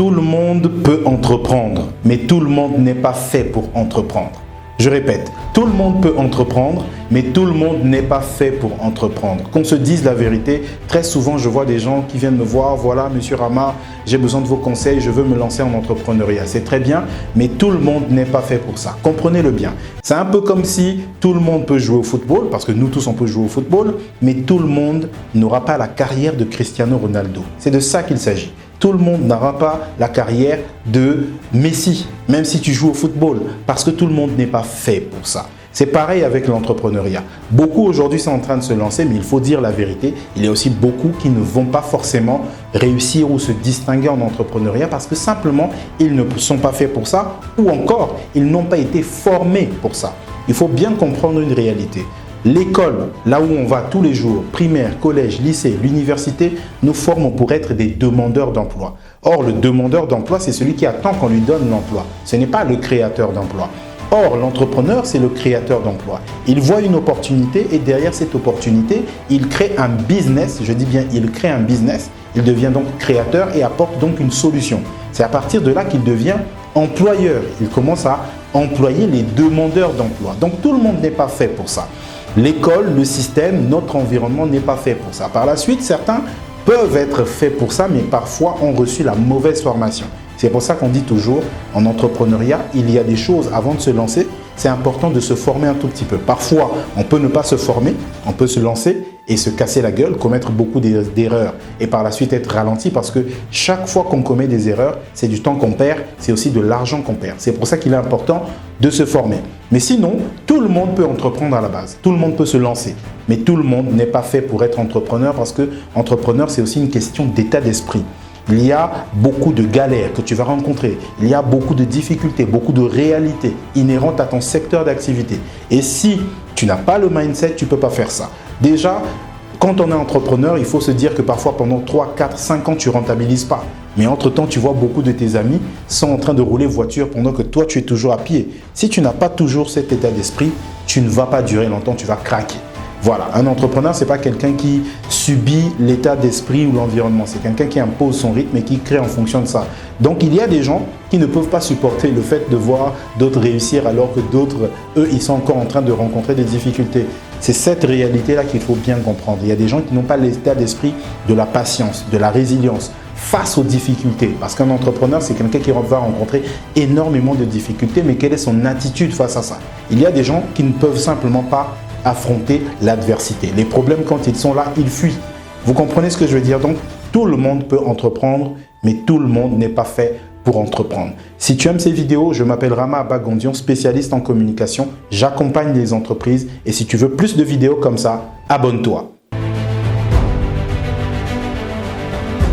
Tout le monde peut entreprendre, mais tout le monde n'est pas fait pour entreprendre. Je répète, tout le monde peut entreprendre, mais tout le monde n'est pas fait pour entreprendre. Qu'on se dise la vérité, très souvent je vois des gens qui viennent me voir, voilà Monsieur Rama, j'ai besoin de vos conseils, je veux me lancer en entrepreneuriat. C'est très bien, mais tout le monde n'est pas fait pour ça. Comprenez-le bien. C'est un peu comme si tout le monde peut jouer au football, parce que nous tous on peut jouer au football, mais tout le monde n'aura pas la carrière de Cristiano Ronaldo. C'est de ça qu'il s'agit. Tout le monde n'aura pas la carrière de Messi, même si tu joues au football, parce que tout le monde n'est pas fait pour ça. C'est pareil avec l'entrepreneuriat. Beaucoup aujourd'hui sont en train de se lancer, mais il faut dire la vérité, il y a aussi beaucoup qui ne vont pas forcément réussir ou se distinguer en entrepreneuriat parce que simplement, ils ne sont pas faits pour ça ou encore, ils n'ont pas été formés pour ça. Il faut bien comprendre une réalité. L'école, là où on va tous les jours, primaire, collège, lycée, l'université, nous forment pour être des demandeurs d'emploi. Or, le demandeur d'emploi, c'est celui qui attend qu'on lui donne l'emploi. Ce n'est pas le créateur d'emploi. Or, l'entrepreneur, c'est le créateur d'emploi. Il voit une opportunité et derrière cette opportunité, il crée un business. Je dis bien, il crée un business. Il devient donc créateur et apporte donc une solution. C'est à partir de là qu'il devient employeur. Il commence à employer les demandeurs d'emploi. Donc, tout le monde n'est pas fait pour ça. L'école, le système, notre environnement n'est pas fait pour ça. Par la suite, certains peuvent être faits pour ça, mais parfois ont reçu la mauvaise formation. C'est pour ça qu'on dit toujours, en entrepreneuriat, il y a des choses avant de se lancer, c'est important de se former un tout petit peu. Parfois, on peut ne pas se former, on peut se lancer et se casser la gueule, commettre beaucoup d'erreurs et par la suite être ralenti parce que chaque fois qu'on commet des erreurs, c'est du temps qu'on perd, c'est aussi de l'argent qu'on perd. C'est pour ça qu'il est important de se former. Mais sinon, tout le monde peut entreprendre à la base, tout le monde peut se lancer. Mais tout le monde n'est pas fait pour être entrepreneur parce que entrepreneur, c'est aussi une question d'état d'esprit. Il y a beaucoup de galères que tu vas rencontrer. Il y a beaucoup de difficultés, beaucoup de réalités inhérentes à ton secteur d'activité. Et si tu n'as pas le mindset, tu ne peux pas faire ça. Déjà, quand on est entrepreneur, il faut se dire que parfois pendant 3, 4, 5 ans, tu ne rentabilises pas. Mais entre-temps, tu vois beaucoup de tes amis sont en train de rouler voiture pendant que toi, tu es toujours à pied. Si tu n'as pas toujours cet état d'esprit, tu ne vas pas durer longtemps, tu vas craquer. Voilà, un entrepreneur, ce n'est pas quelqu'un qui subit l'état d'esprit ou l'environnement. C'est quelqu'un qui impose son rythme et qui crée en fonction de ça. Donc, il y a des gens qui ne peuvent pas supporter le fait de voir d'autres réussir alors que d'autres, eux, ils sont encore en train de rencontrer des difficultés. C'est cette réalité-là qu'il faut bien comprendre. Il y a des gens qui n'ont pas l'état d'esprit de la patience, de la résilience face aux difficultés. Parce qu'un entrepreneur, c'est quelqu'un qui va rencontrer énormément de difficultés, mais quelle est son attitude face à ça? Il y a des gens qui ne peuvent simplement pas affronter l'adversité. Les problèmes, quand ils sont là, ils fuient. Vous comprenez ce que je veux dire? Donc, tout le monde peut entreprendre, mais tout le monde n'est pas fait pour entreprendre. Si tu aimes ces vidéos, je m'appelle Rama Abagondion, spécialiste en communication. J'accompagne les entreprises et si tu veux plus de vidéos comme ça, abonne-toi.